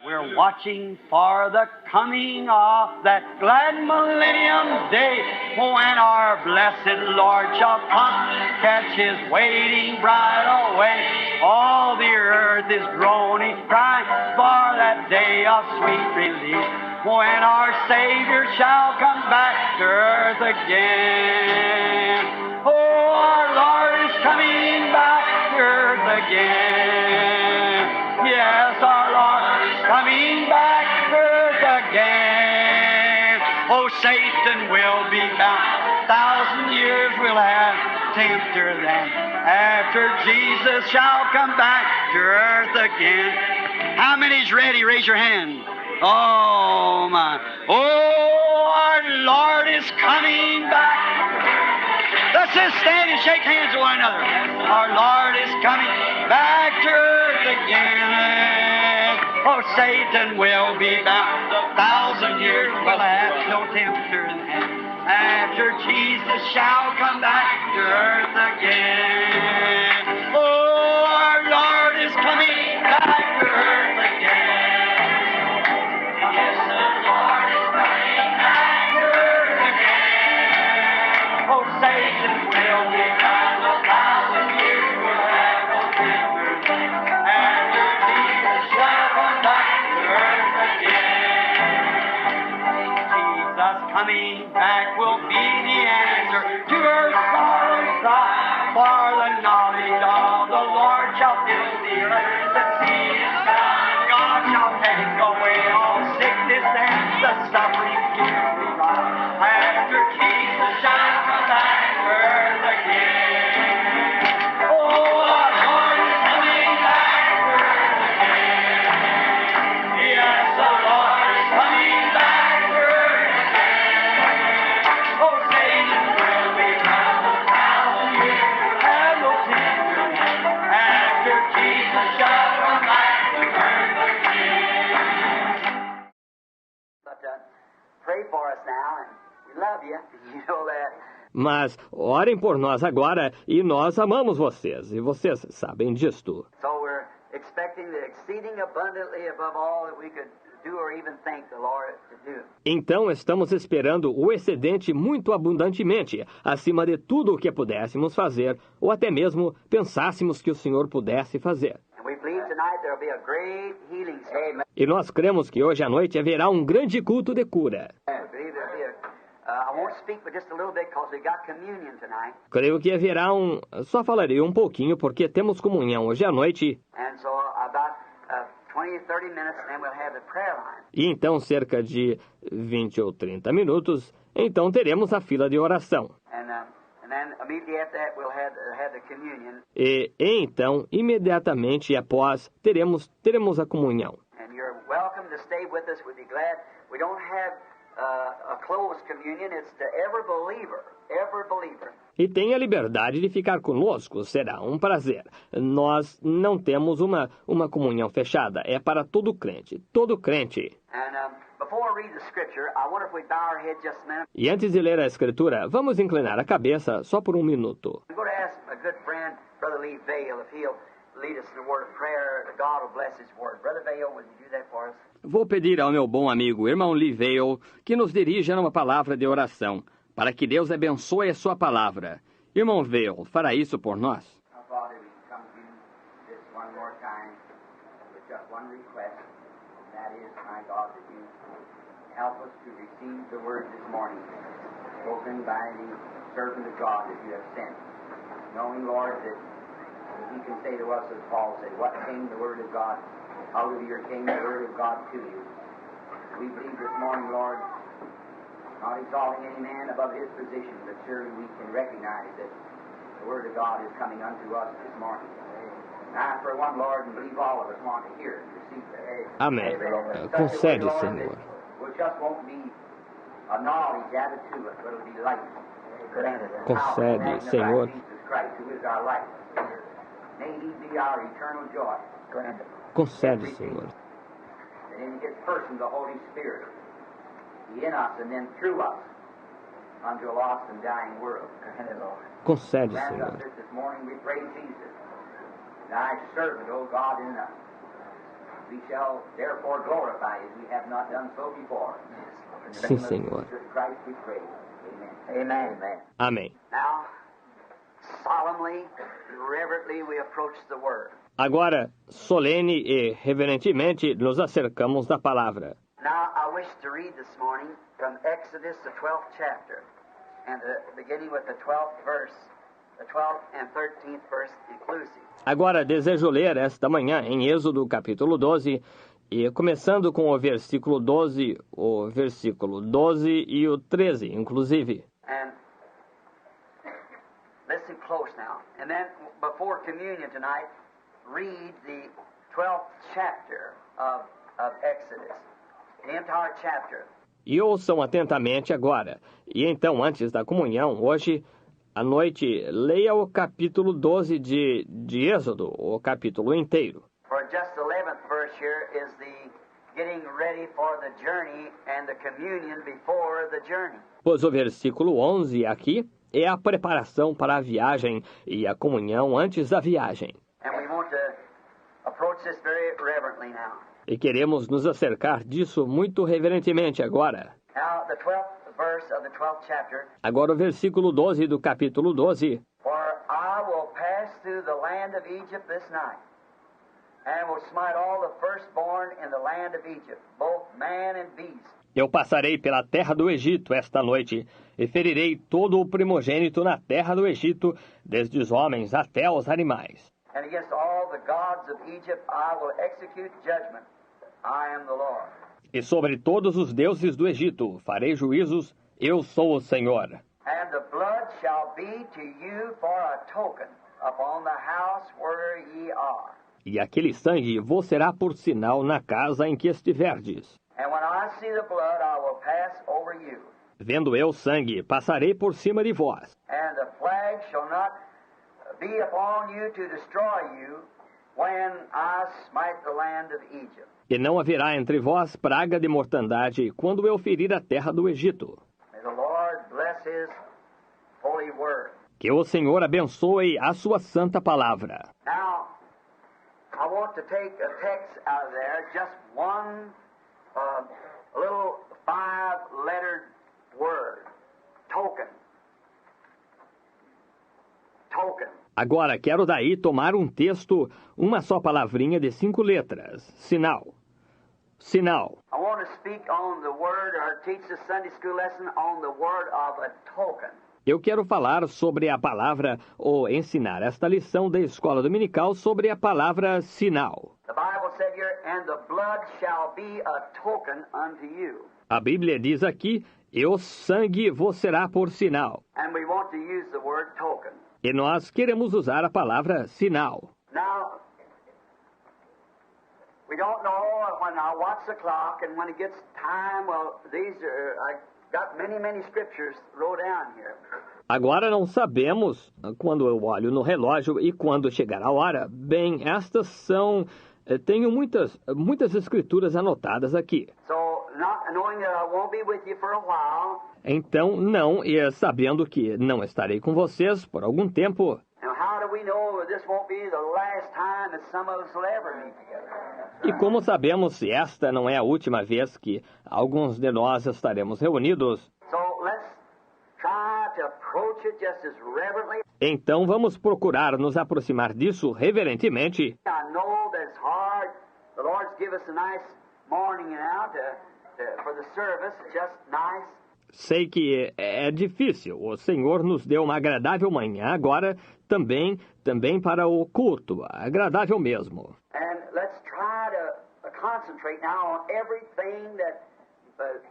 We're watching for the coming of that glad millennium day, when our blessed Lord shall come, catch His waiting bride away. All the earth is groaning, crying for that day of sweet release, when our Savior shall come back to earth again. Oh, our Lord is coming back to earth again. Yes, our Lord is coming back to earth again. Oh, Satan will be bound. 1,000 years we'll have tempter then, after Jesus shall come back to earth again. How many's ready? Raise your hand. Oh, my. Oh, our Lord is coming back. Let's just stand and shake hands with one another. Our Lord is coming back to earth again. Oh, Satan will be bound. 1,000 years will have no tempter then, after Jesus shall come back to earth again. Oh, our Lord is coming back to earth again. Yes, the Lord is coming back to earth again. Oh, Satan will be bound. 1,000 years will have no tempter then, after Jesus shall come back to earth again. Jesus coming back will be the answer to her sorrow's cry, for the knowledge of the Lord shall fill the earth. The sea is done. God shall take away all sickness and the suffering here we rise, after Jesus shall come back to earth again. Oh, our Lord is coming back to earth again. Yes, the Lord is coming back to earth again. Oh, Satan will be bound. 1,000 years will have no tempter then, after Jesus shall come back to earth again. But pray for us now, and we love you. You know that. Mas orem por nós agora, e nós amamos vocês, e vocês sabem disto. So we're expecting the exceeding abundantly above all that we could do or even think the Lord to do. Então estamos esperando o excedente muito abundantemente, acima de tudo o que pudéssemos fazer, ou até mesmo pensássemos que o Senhor pudesse fazer. And we believe tonight there'll be a great healing service. E nós cremos que hoje à noite haverá um grande culto de cura. I believe there'll be I won't speak but just a little bit because we got communion tonight. Creio que haverá Só falarei um pouquinho porque temos comunhão hoje à noite. And so about 20 to 30 minutes, and then we'll have the prayer line. E então, cerca de 20 ou 30 minutos, então teremos a fila de oração. And then immediately after that, we'll have the communion. E então, imediatamente após, teremos a comunhão. And you're welcome to stay with us. We'd be glad. We don't have a closed communion. It's to every believer. Every believer. E tenha a liberdade de ficar conosco, será um prazer. Nós não temos uma comunhão fechada, é para todo crente, todo crente. And before I read the scripture, I wonder if we bow our heads just a minute. E antes de ler a Escritura, vamos inclinar a cabeça só por um minuto. I'm going to ask a good friend, Brother Lee Vale, if he'll lead us in a word of prayer, that God will bless His word. Brother Vale, will you do that for us? Vou pedir ao meu bom amigo, irmão Lee Vale, que nos dirija numa palavra de oração, para que Deus abençoe a sua palavra. Irmão Vale, fará isso por nós? Our Father, we come to you this one more time with just one request, and that is, my God, that you help us to receive the word this morning, spoken by the servant of God that you have sent, knowing, Lord, that He can say to us, as Paul said, what came the word of God out of your came the word of God to you. We believe this morning, Lord, not exalting any man above his position, but surely we can recognize that the word of God is coming unto us this morning. And I, for one, Lord, and believe all of us want to hear it and receive it. Amém. Concede, Senhor. Which just won't be a knowledge added to it, but it'll be light. Concede, Senhor. Jesus Christ, who is our life. May He be our eternal joy. Concede, Senhor. And in His person, the Holy Spirit, in us and then through us unto a lost and dying world. Concede, Grant us Senhor. this morning, we pray, Jesus, thy servant, O God, in us. We shall therefore glorify you as we have not done so before. Sim, Senhor. Jesus Christ we pray. Amen. Amen. Amém. Now, solemnly, reverently we approach the Word. Agora, solene e reverentemente, nos acercamos da palavra. Now, I wish to read this morning from Exodus, the 12th chapter, and beginning with the 12th verse, the 12th and 13th verse inclusive. Agora, desejo ler esta manhã em Êxodo, capítulo 12, e começando com o versículo 12 e o 13, inclusive. And listen close now. And then, before communion tonight, read the 12th chapter of Exodus, the entire chapter. E ouçam atentamente agora. E então, antes da comunhão, hoje, à noite, leia o capítulo 12 de Êxodo, o capítulo inteiro. For just the 11th verse here is the getting ready for the journey and the communion before the journey. Pois o versículo 11 aqui é a preparação para a viagem e a comunhão antes da viagem. And we want to approach this very reverently now. E queremos nos acercar disso muito reverentemente agora. Now, the 12th verse of the 12th chapter. Agora o versículo 12 do capítulo 12. For I will pass through the land of Egypt this night, and will smite all the firstborn in the land of Egypt, both man and beast. Eu passarei pela terra do Egito esta noite, e ferirei todo o primogênito na terra do Egito, desde os homens até os animais. And against all the gods of Egypt I will execute judgment. I am the Lord. E sobre todos os deuses do Egito farei juízos, eu sou o Senhor. And the blood shall be to you for a token upon the house where ye are. E aquele sangue vos será por sinal na casa em que estiverdes. And when I see the blood, I will pass over you. Vendo eu sangue, passarei por cima de vós. And the plague shall not be upon you to destroy you when I smite the land of Egypt. E não haverá entre vós praga de mortandade quando eu ferir a terra do Egito. May the Lord bless His holy word. Que o Senhor abençoe a sua santa palavra. Now, I want to take a text out of there, just one little 5-lettered word, token. Token. Agora, quero daí tomar um texto, uma só palavrinha de 5 letras. Sinal. Sinal. I want to speak on the word, or teach the Sunday school lesson on the word of a token. Eu quero falar sobre a palavra, ou ensinar esta lição da escola dominical sobre a palavra sinal. The Bible said here, and the blood shall be a token unto you. A Bíblia diz aqui, e o sangue vos será por sinal. And we want to use the word token. E nós queremos usar a palavra sinal. Now, we don't know when I watch the clock and when it gets time, well, I got many scriptures wrote down here. Agora não sabemos quando eu olho no relógio e quando chegar a hora. Bem, estas são... Tenho muitas escrituras anotadas aqui. So, not knowing that I won't be with you for a while. Então, não, e sabendo que não estarei com vocês por algum tempo. And how do we know that this won't be the last time that some of us will ever meet together? E como sabemos se esta não é a última vez que alguns de nós estaremos reunidos? So, let's try to approach it just as reverently. Então vamos procurar nos aproximar disso reverentemente. I know that it's hard. The Lord's give us a nice morning now for the service, just nice. Sei que é difícil. O Senhor nos deu uma agradável manhã agora, também para o culto, agradável mesmo. And let's try to concentrate now on everything that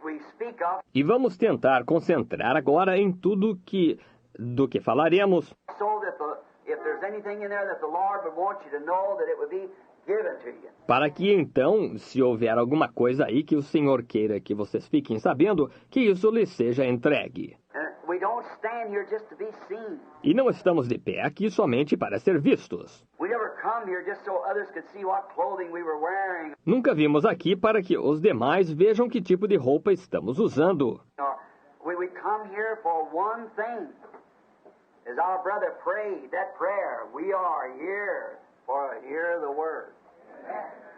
we speak of. E vamos tentar concentrar agora em tudo do que falaremos. So that if there's anything in there that the Lord would want you to know, that it would be given to you. Para que então, se houver alguma coisa aí que o Senhor queira que vocês fiquem sabendo, que isso lhes seja entregue. And we don't stand here just to be seen. E não estamos de pé aqui somente para ser vistos. We never come here just so others could see what clothing we were wearing. Nunca vimos aqui para que os demais vejam que tipo de roupa estamos usando. We come here for one thing. As our brother prayed that prayer, we are here for hear the word.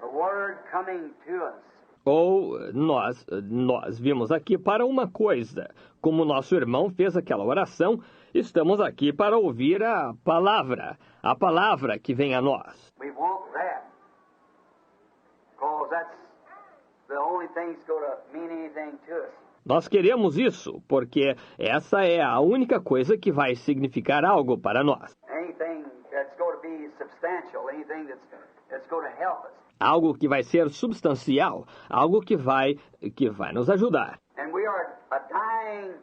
The word coming to us. Ou nós vimos aqui para uma coisa. Como nosso irmão fez aquela oração, estamos aqui para ouvir a palavra que vem a nós. We want that. Because that's the only thing that's going to mean anything to us. Nós queremos isso, porque essa é a única coisa que vai significar algo para nós. Anything that's going to be substantial, anything that's going to help us. Algo que vai ser substancial, algo que vai nos ajudar. And we are a dying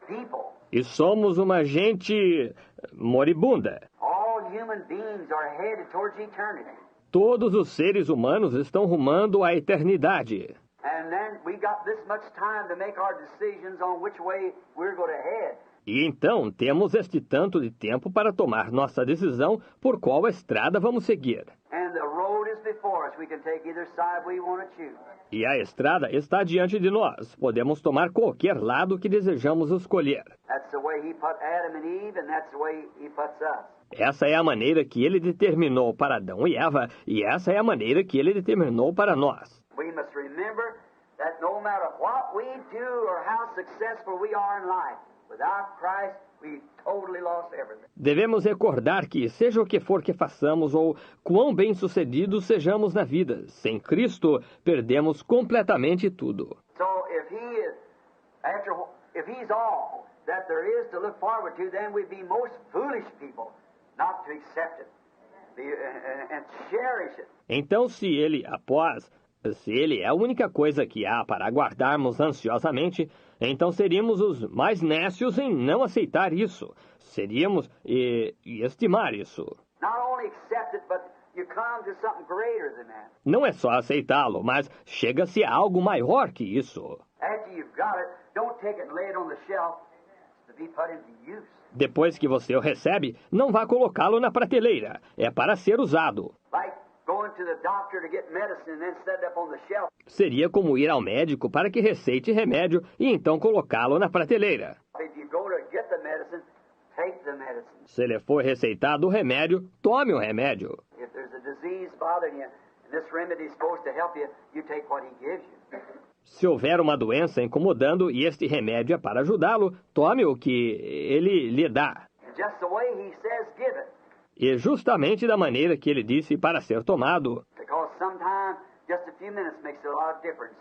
people. E somos uma gente moribunda. All human beings are headed towards eternity. Todos os seres humanos estão rumando à eternidade. And then we got this much time to make our decisions on which way we're going to head. E então temos este tanto de tempo para tomar nossa decisão por qual estrada vamos seguir. And the road is before us. We can take either side we want to choose. E a estrada está diante de nós. Podemos tomar qualquer lado que desejamos escolher. That's the way he put Adam and Eve, and that's the way he puts us. Essa é a maneira que ele determinou para Adão e Eva, e essa é a maneira que ele determinou para nós. We must remember that no matter what we do or how successful we are in life, without Christ, we totally lost everything. Devemos recordar que, seja o que for que façamos ou quão bem-sucedidos sejamos na vida, sem Cristo, perdemos completamente tudo. So if he's all that there is to look forward to, then we'd be most foolish people not to accept it and cherish it. Então, se ele é a única coisa que há para aguardarmos ansiosamente, então seríamos os mais nécios em não aceitar isso. Seríamos e estimar isso. Not only accept it, but you come to something greater than that. Não é só aceitá-lo, mas chega-se a algo maior que isso. After you've got it, don't take it and lay it on the shelf to be put into use. Depois que você o recebe, não vá colocá-lo na prateleira. É para ser usado. Like going to the doctor to get medicine and then set it up on the shelf. Seria como ir ao médico para que receite remédio e então colocá-lo na prateleira. If you go to get the medicine, take the medicine. Se lhe for receitado o remédio, tome o remédio. If there's a disease bothering you, and this remedy is supposed to help you, you take what he gives you. Se houver uma doença incomodando e este remédio é para ajudá-lo, tome o que ele lhe dá. And just the way he says, give it. E justamente da maneira que ele disse para ser tomado. Because sometimes just a few minutes makes a lot of difference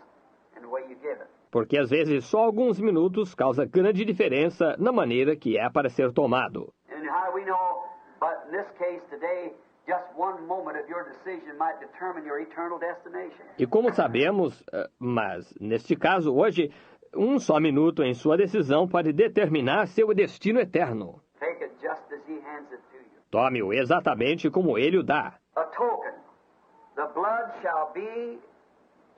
in the way you give it. Porque às vezes só alguns minutos causa grande diferença na maneira que é para ser tomado. And how do we know? But in this case today, just one moment of your decision might determine your eternal destination. E como sabemos, mas neste caso hoje, um só minuto em sua decisão pode determinar seu destino eterno. Take it just as he hands it to you. Tome-o exatamente como ele o dá. A token. The blood shall be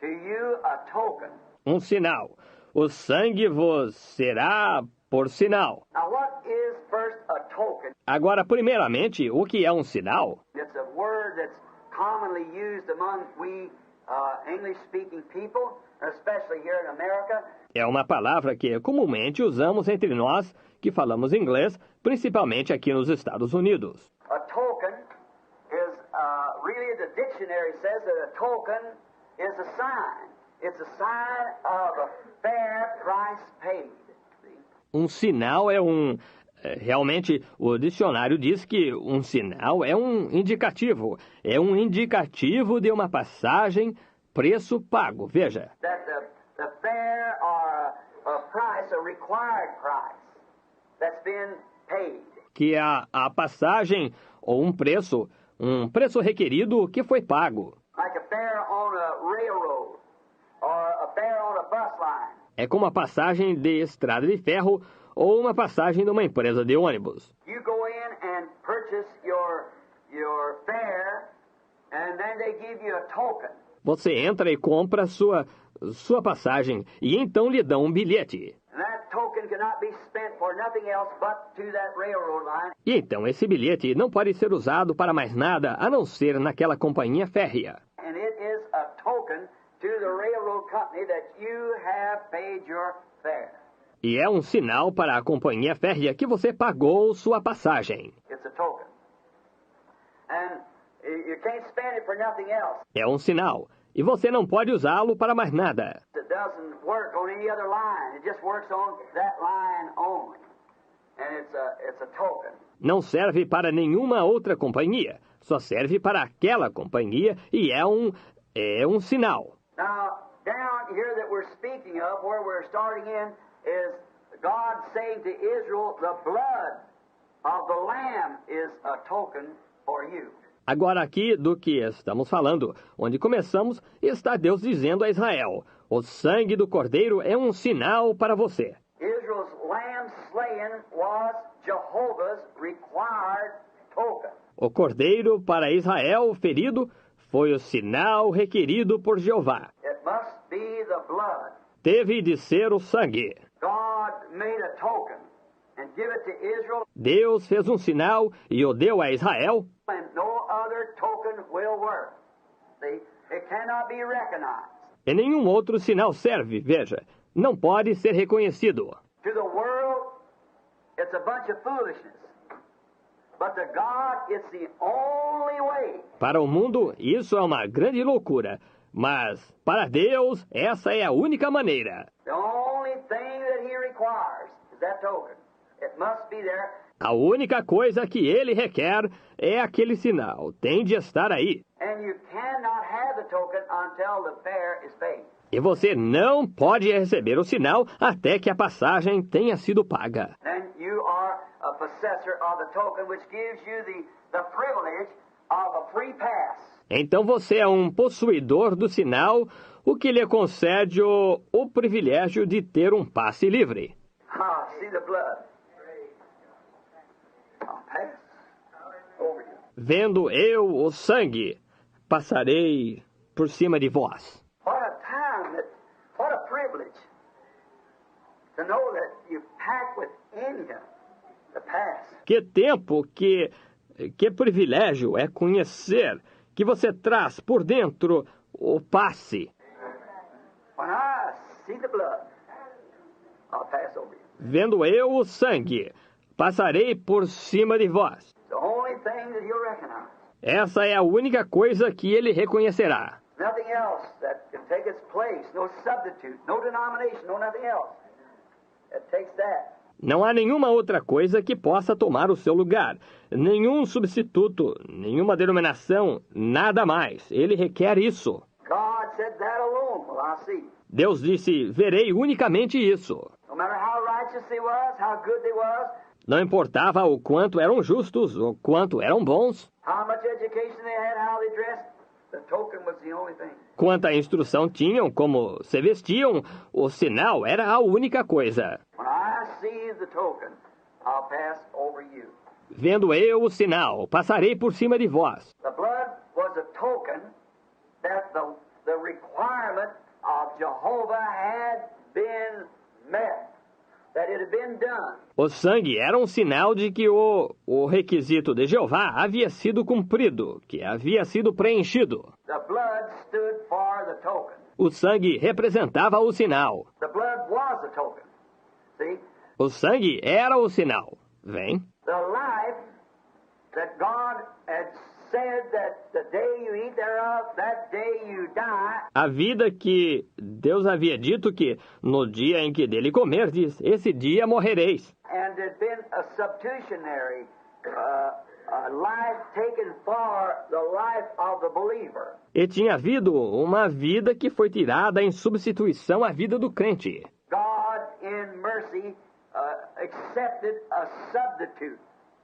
to you a token. Um sinal. O sangue vos será por sinal. Now what is first a token? Agora, primeiramente, o que é um sinal? It's a word that's commonly used among we English-speaking people, especially here in America. É uma palavra que comumente usamos entre nós que falamos inglês, principalmente aqui nos Estados Unidos. A token is really the dictionary says that a token is a sign. It's a sign of a fair price paid. Um sinal é realmente, o dicionário diz que um sinal é um indicativo. É um indicativo de uma passagem, preço pago. Veja. That the fare or a price, a required price, that's been paid. Que a passagem ou um preço requerido que foi pago. Like a fare on a railroad or a fare on a bus line. É como a passagem de estrada de ferro ou uma passagem de uma empresa de ônibus. You go in and purchase your fare, and then they give you a token. Você entra e compra sua passagem e então lhe dão um bilhete. And that token cannot be spent for nothing else but to that railroad line. E então esse bilhete não pode ser usado para mais nada a não ser naquela companhia férrea. And it is a token to the railroad company that you have paid your fare. E é um sinal para a companhia férrea que você pagou sua passagem. It's a token. And You can't spend it for nothing else. É um sinal, e você não pode usá-lo para mais nada. It doesn't work on any other line. It just works on that line only. And it's a token. Não serve para nenhuma outra companhia, só serve para aquela companhia e é um sinal. Now, down here that we're speaking of, where we're starting in, is God saying to Israel, the blood of the Lamb is a token for you. Agora aqui do que estamos falando, onde começamos, está Deus dizendo a Israel, o sangue do Cordeiro é um sinal para você. Israel's lamb slain was Jehovah's required token. O Cordeiro para Israel ferido foi o sinal requerido por Jeová. It must be the blood. Teve de ser o sangue. God made a token and give it to Israel, Deus fez um sinal e o deu a Israel, and no other token will work. See, it cannot be recognized. e nenhum outro sinal serve, veja, não pode ser reconhecido. To the world, it's a bunch of foolishness. But to God, it's the only way. Para o mundo, isso é uma grande loucura, mas para Deus, essa é a única maneira. The only thing that He requires is that token. It must be there. A única coisa que ele requer é aquele sinal, tem de estar aí. And you cannot have the token until the fare is paid. E você não pode receber o sinal até que a passagem tenha sido paga. Then you are a possessor of the token, which gives you the privilege of a free pass. Então você é um possuidor do sinal, o que lhe concede o privilégio de ter um passe livre. See the blood. I'll pass over you. Vendo eu o sangue, passarei por cima de vós. What a time, what a privilege to know that you pack within you the pass. Que tempo, que privilégio é conhecer que você traz por dentro o passe. When I see the blood, I'll pass over you. Vendo eu o sangue, passarei por cima de vós. The only thing that He'll recognize. Essa é a única coisa que ele reconhecerá. Nothing else that can take its place. No substitute, no denomination, no nothing else. It takes that. Não há nenhuma outra coisa que possa tomar o seu lugar. Nenhum substituto, nenhuma denominação, nada mais. Ele requer isso. God said that alone will I see. Deus disse, verei unicamente isso. No matter how righteous they was, how good they was, Não importava o quanto eram justos, o quanto eram bons, how much education they had, how they dressed, the token was the only thing. quanta instrução tinham, como se vestiam, o sinal era a única coisa. When I see the token, I'll pass over you. Vendo eu o sinal, passarei por cima de vós. The blood was a token that the requirement of Jehovah had been met, that it had been done. O sangue era um sinal de que o requisito de Jeová havia sido cumprido, que havia sido preenchido. The blood stood for the token. O sangue representava o sinal. The blood was the token. See? O sangue era o sinal. Vem. The life that God had said that the day you eat thereof, that day you die. A vida que Deus havia dito que, no dia em que dele comerdes, esse dia morrereis. And there'd been a substitutionary life taken for the life of the believer. E tinha havido uma vida que foi tirada em substituição à vida do crente. God, in mercy, accepted a substitute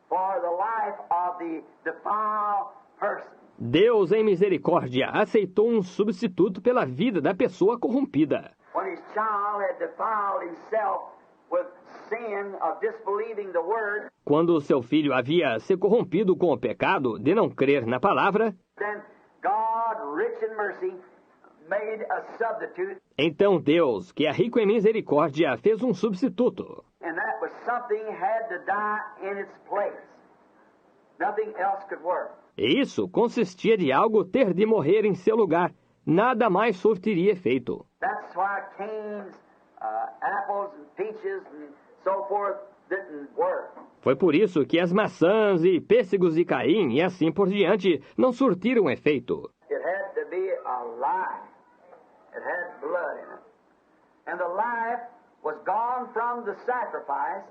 for the life of the defiled person. Deus, em misericórdia, aceitou um substituto pela vida da pessoa corrompida. When his child had defiled himself with sin of disbelieving the word, Quando seu filho havia se corrompido com o pecado de não crer na palavra, then God, rich in mercy, made a substitute, então Deus, que é rico em misericórdia, fez um substituto. and that was something had to die in its place. Nothing else could work. E isso consistia de algo ter de morrer em seu lugar. Nada mais surtiria efeito. That's why canes, apples, and peaches, and so forth didn't work. Foi por isso que as maçãs e pêssegos de Caim e assim por diante não surtiram efeito. It had to be a life. It had blood in it. And the life was gone from the sacrifice,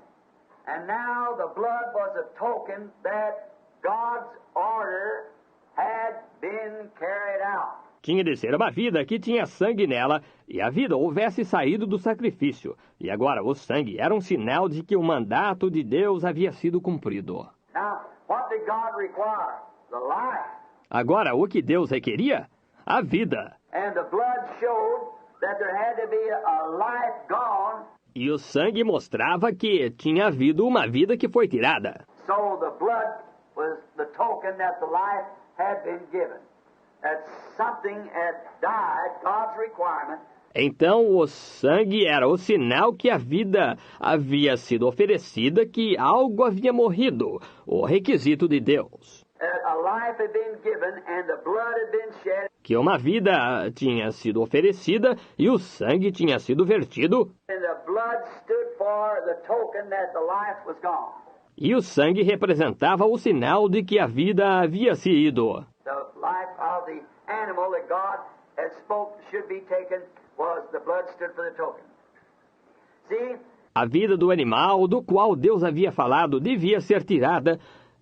and now the blood was a token that God's order had been carried out. Tinha de ser uma vida que tinha sangue nela, e a vida houvesse saído do sacrifício. E agora o sangue era um sinal de que o mandato de Deus havia sido cumprido. Now, what did God require? The life. Agora, o que Deus requeria? A vida. And the blood showed that there had to be a life gone. E o sangue mostrava que tinha havido uma vida que foi tirada. So the blood was the token that the life had been given. That something had died, God's requirement. Então o sangue era o sinal que a vida havia sido oferecida, que algo havia morrido, o requisito de Deus. A life had been given and the blood had been shed. Que uma vida tinha sido oferecida e o sangue tinha sido vertido. And the blood stood for the token that the life was gone. E o sangue representava o sinal de que a vida havia se ido. The life of the animal that God had spoke should be taken was the blood stood for the token. See? A vida do animal do qual Deus havia falado devia ser tirada.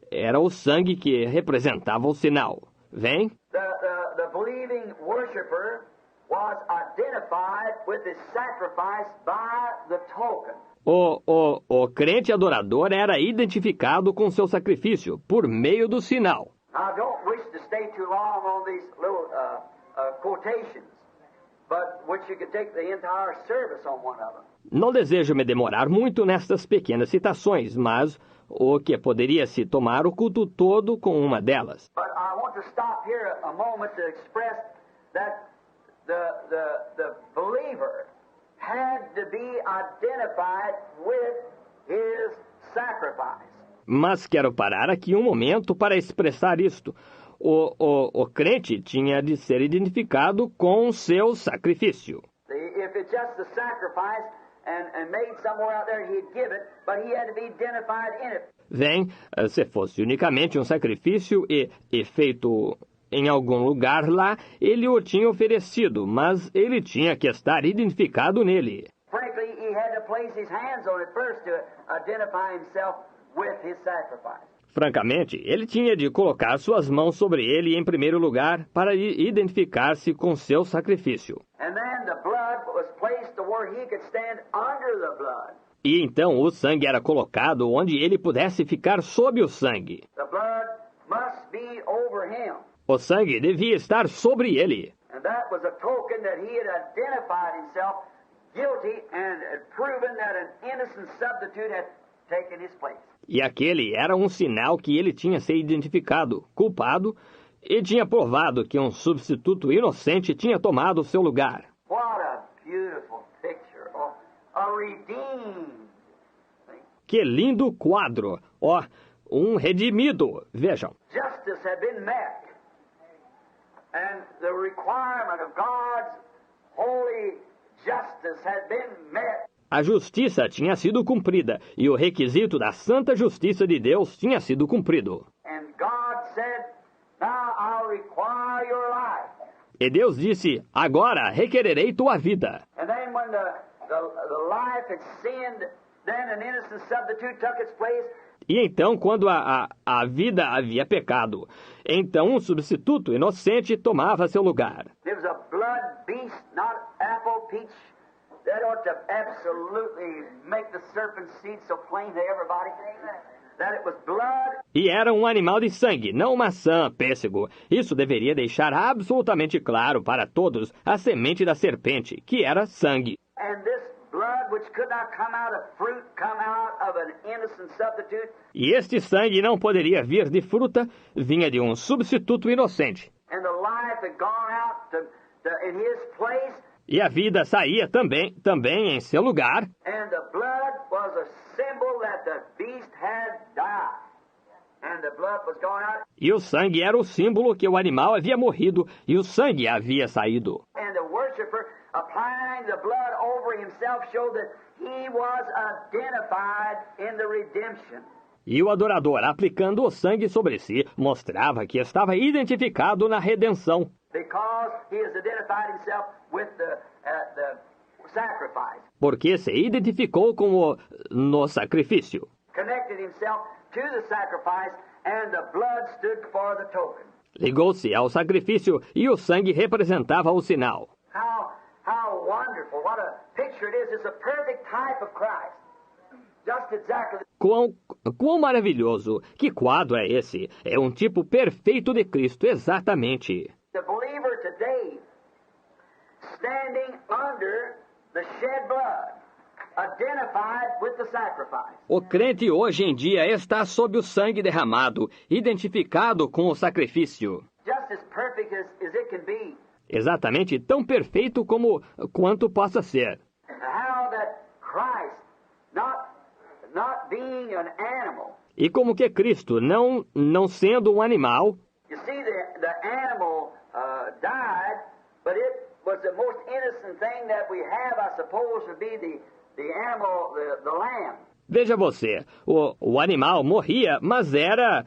Era o sangue que representava o sinal. Vem? The believing worshiper was identified with his sacrifice by the token. O crente adorador era identificado com seu sacrifício por meio do sinal. Now, I don't wish to stay too long on these little quotations, but which you could take the entire service on one of them. Não desejo me demorar muito nestas pequenas citações, mas o que poderia se tomar o culto todo com uma delas. But I want to stop here a moment to express that the believer had to be identified with his sacrifice. Mas quero parar aqui um momento para expressar isto. O crente tinha de ser identificado com seu sacrifício. If it's just the sacrifice and made somewhere out there, he'd give it, but he had to be identified in it. Vem, se fosse unicamente um sacrifício e feito em algum lugar lá, ele o tinha oferecido, mas ele tinha que estar identificado nele. Frankly, he had to place his hands on it first to identify himself with his sacrifice. Francamente, ele tinha de colocar suas mãos sobre ele em primeiro lugar para identificar-se com seu sacrifício. And then the blood was placed to where he could stand under the blood. E então o sangue era colocado onde ele pudesse ficar sob o sangue. The blood must be over him. O sangue devia estar sobre ele. And that was a token that he had identified himself guilty and had proven that an innocent substitute had taken his place. E aquele era um sinal que ele tinha se identificado, culpado, e tinha provado que um substituto inocente tinha tomado seu lugar. What a beautiful picture. Oh, a redeemed. Que lindo quadro! Ó, um redimido, vejam. Justice had been met. And the requirement of God's holy justice had been met. A justiça tinha sido cumprida e o requisito da santa justiça de Deus tinha sido cumprido. And God said, now I'll require your life. E Deus disse, agora requererei tua vida. And then when the life had sinned, then an innocent substitute took its place. E então, quando a vida havia pecado, então um substituto inocente tomava seu lugar. There was a blood beast, not apple, peach. That ought to absolutely make the serpent seed so plain to everybody that it was blood. E era um animal de sangue, não maçã, pêssego. Isso deveria deixar absolutamente claro para todos a semente da serpente, que era sangue. And this blood, which could not come out of fruit, come out of an innocent substitute. E este sangue não poderia vir de fruta, vinha de um substituto inocente. And the life had gone out in his place. E a vida saía também em seu lugar. And the blood was a symbol that the beast had died. And the blood was gone out. E o sangue era o símbolo que o animal havia morrido e o sangue havia saído. And the worshiper applying the blood over himself showed that he was identified in the redemption. E o adorador, aplicando o sangue sobre si, mostrava que estava identificado na redenção. Because he has identified himself with the sacrifice. Porque se identificou no sacrifício. Connected himself to the sacrifice and the blood stood for the token. Ligou-se ao sacrifício e o sangue representava o sinal. How wonderful. What a picture it is. It's a perfect type of Christ. Just exactly. Quão maravilhoso! Que quadro é esse? É um tipo perfeito de Cristo, exatamente. The believer today, standing under the shed blood, identified with the sacrifice. O crente hoje em dia está sob o sangue derramado, identificado com o sacrifício. Just as perfect as it can be. Exatamente tão perfeito quanto possa ser. How that Christ, not being an animal. E como que Cristo, não sendo um animal, You see, the animal died, but it was the most innocent thing that we have, I suppose, would be the animal, the lamb. veja você, o animal morria, mas era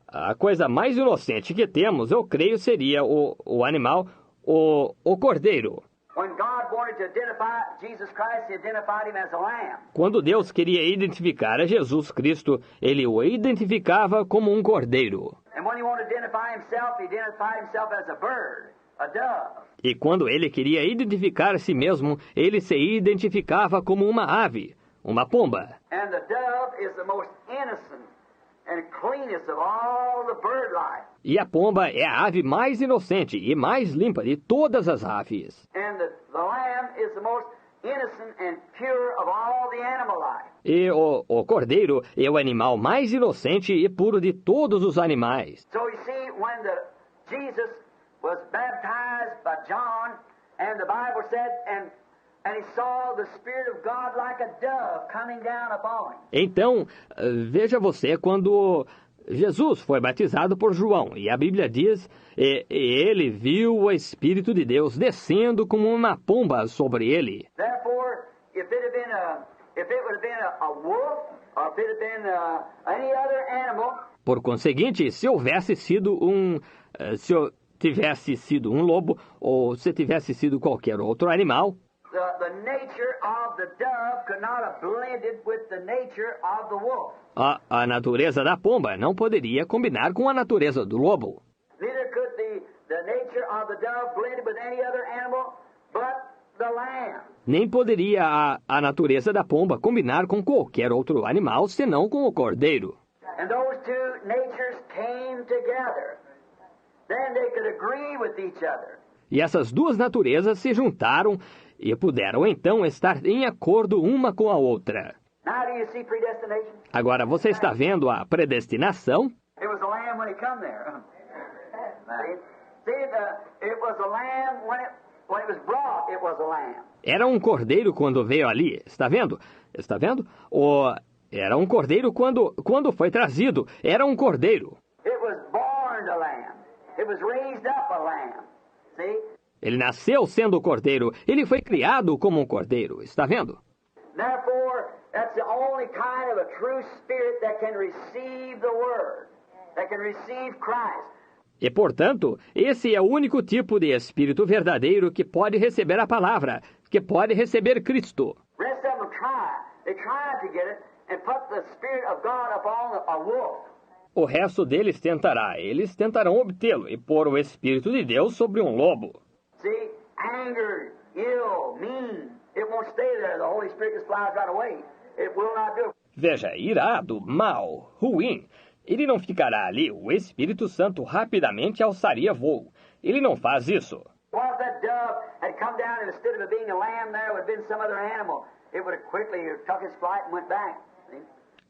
a coisa mais inocente que temos, eu creio, seria o animal, o cordeiro. When God wanted to identify Jesus Christ, he identified him as a lamb. Quando Deus queria identificar a Jesus Cristo, ele o identificava como um cordeiro. And when he wanted to identify himself, he identified himself as a bird, a dove. E quando ele queria identificar a si mesmo, ele se identificava como uma ave, uma pomba. And the dove is the most innocent and cleanest of all the bird life. E a pomba é a ave mais inocente e mais limpa de todas as aves. And the lamb is the most innocent and pure of all the animal life. E o cordeiro é o animal mais inocente e puro de todos os animais. So you see, when Jesus was baptized by John, and the Bible said, and he saw the Spirit of God like a dove coming down upon him. Então, veja você, quando Jesus foi batizado por João, e a Bíblia diz, e ele viu o Espírito de Deus descendo como uma pomba sobre ele. Therefore, if it would have been a wolf, or if it had been any other animal, Por conseguinte, se tivesse sido um lobo, ou se tivesse sido qualquer outro animal, the nature of the dove could not have blended with the nature of the wolf. a natureza da pomba não poderia combinar com a natureza do lobo. Neither could the nature of the dove blend with any other animal but the lamb. Nem poderia a natureza da pomba combinar com qualquer outro animal, senão com o cordeiro. And those two natures came together. Then they could agree with each other. E essas duas naturezas se juntaram e puderam então estar em acordo uma com a outra. Now do you see predestination? Agora, você está vendo a predestinação? It was a lamb when he come there. See, it was a lamb when it was brought, it was a lamb. Era um cordeiro quando veio ali. Está vendo? Está vendo? Era um cordeiro quando foi trazido. Era um cordeiro. It was born a lamb. It was raised up a lamb. See? Ele nasceu sendo cordeiro. Ele foi criado como um cordeiro. Está vendo? Therefore, that's the only kind of a true spirit that can receive the word, that can receive Christ. E, portanto, esse é o único tipo de espírito verdadeiro que pode receber a palavra, que pode receber Cristo. The rest of them they try to get it and put the spirit of God upon a wolf. O resto deles eles tentarão obtê-lo e pôr o Espírito de Deus sobre um lobo. See, anger, ill, mean, it won't stay there. The Holy Spirit just flies right away. It will not do it. Veja, irado, mau, ruim. Ele não ficará ali. O Espírito Santo rapidamente alçaria voo. Ele não faz isso. What if that dove had come down and instead of it being a lamb there would have been some other animal? It would have quickly took its flight and went back. See?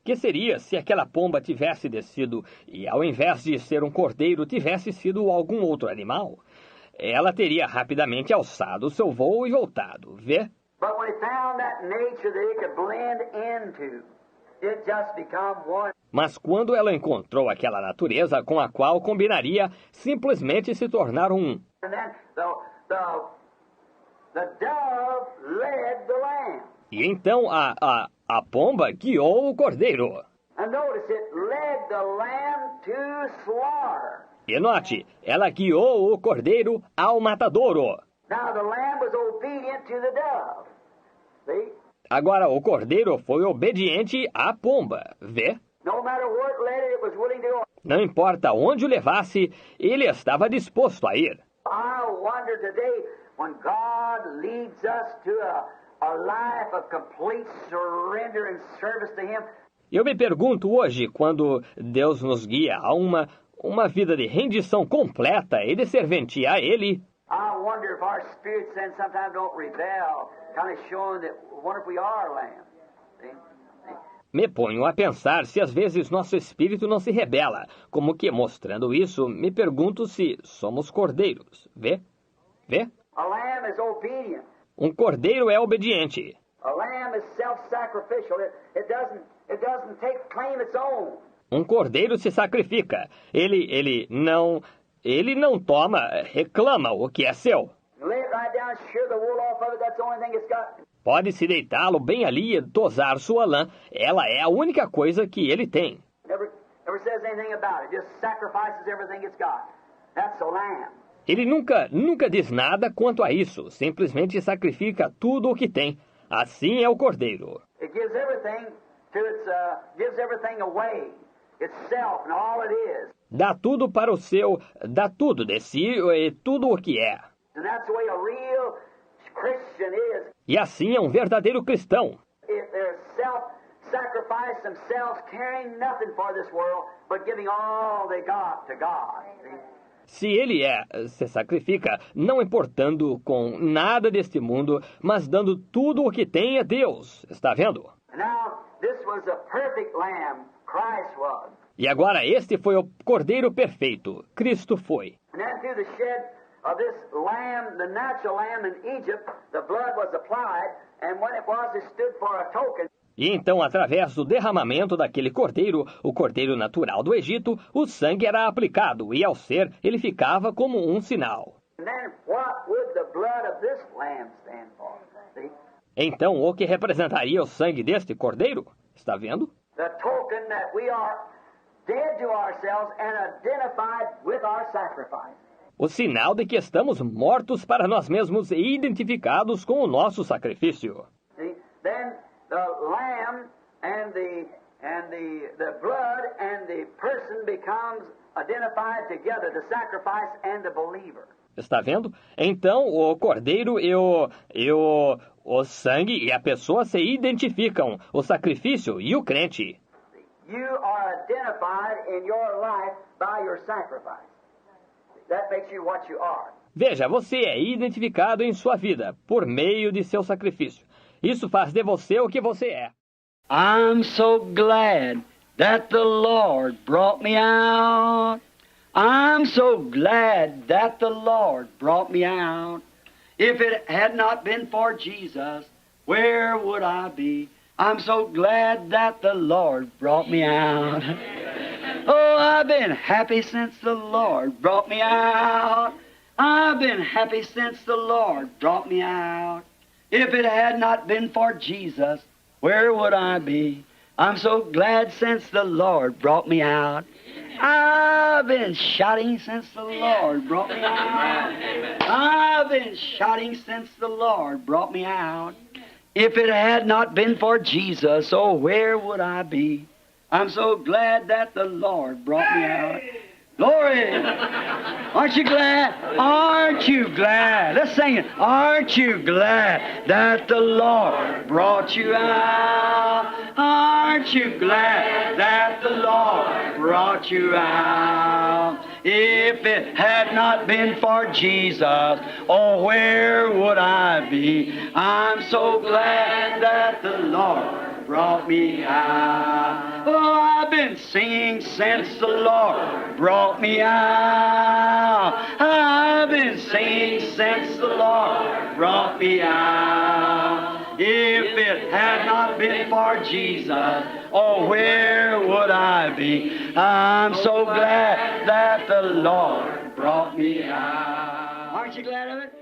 Que seria se aquela pomba tivesse descido e, ao invés de ser um cordeiro, tivesse sido algum outro animal? Ela teria rapidamente alçado seu voo e voltado, vê? But when it found that nature that it could blend into, it just become one. Mas quando ela encontrou aquela natureza com a qual combinaria, simplesmente se tornar um. And then the dove led the lamb. E então a pomba guiou o cordeiro. And notice it led the lamb to slaughter. E note, ela guiou o cordeiro ao matadouro. Now the lamb was obedient to the dove. See? Agora, o cordeiro foi obediente à pomba. Vê? No matter where it led it, it was willing to go. Não importa onde o levasse, ele estava disposto a ir. I wonder today, when God leads us to a life of complete surrender and service to Him, Eu me pergunto hoje, quando Deus nos guia a uma vida de rendição completa e de serventia a Ele, I wonder if our spirits then sometimes don't rebel, kind of showing that, wonder if we are lamb. See? me ponho a pensar se às vezes nosso espírito não se rebela, como que, mostrando isso, me pergunto se somos cordeiros. Vê? Vê? A lamb is obedient. Um cordeiro é obediente. A lamb is self-sacrificial. It doesn't take claim its own. Um cordeiro se sacrifica. Ele não toma, reclama o que é seu. Lay it right down, shear the wool off of it. That's the only thing it's got. Pode-se deitá-lo bem ali e tosar sua lã. Ela é a única coisa que ele tem. Never says anything about it. Just sacrifices everything it's got. That's a lamb. Ele nunca diz nada quanto a isso. Simplesmente sacrifica tudo o que tem. Assim é o cordeiro. It gives everything to gives everything away. Itself and all it is. Dá tudo para o seu, dá tudo de si e tudo o que é. And that's the way a real Christian is. E assim é um verdadeiro cristão. If they're self-sacrifice themselves, caring nothing for this world, but giving all they got to God. See? Se ele se sacrifica, não importando com nada deste mundo, mas dando tudo o que tem a Deus. Está vendo? Now, this was a perfect lamb, Christ was. E agora este foi o cordeiro perfeito. Cristo foi. And then through the shed of this lamb, the natural lamb in Egypt, the blood was applied, and when it was, it stood for a token. E então, através do derramamento daquele cordeiro, o cordeiro natural do Egito, o sangue era aplicado, e ao ser, ele ficava como um sinal. And then what would the blood of this lamb stand for? See? Então, o que representaria o sangue deste cordeiro? Está vendo? The token that we are dead to ourselves and identified with our sacrifice. O sinal de que estamos mortos para nós mesmos e identificados com o nosso sacrifício. See? Then the lamb and the blood and the person becomes identified together, the sacrifice and the believer. Está vendo? Então, o cordeiro e o sangue e a pessoa se identificam, o sacrifício e o crente. You are identified in your life by your sacrifice. That makes you what you are. Veja, você é identificado em sua vida por meio de seu sacrifício. Isso faz de você o que você é. I'm so glad that the Lord brought me out. I'm so glad that the Lord brought me out. If it had not been for Jesus, where would I be? I'm so glad that the Lord brought me out. Oh, I've been happy since the Lord brought me out. I've been happy since the Lord brought me out. If it had not been for Jesus, where would I be? I'm so glad since the Lord brought me out. I've been shouting since the Lord brought me out. I've been shouting since the Lord brought me out. If it had not been for Jesus, oh, where would I be? I'm so glad that the Lord brought me out. Glory! Aren't you glad? Aren't you glad? Let's sing it. Aren't you glad that the Lord brought you out? Aren't you glad that the Lord brought you out? If it had not been for Jesus, oh, where would I be? I'm so glad that the Lord brought me out. Oh, I've been singing since the Lord brought me out. I've been singing since the Lord brought me out. If it had not been for Jesus, oh, where would I be? I'm so glad that the Lord brought me out. Aren't you glad of it?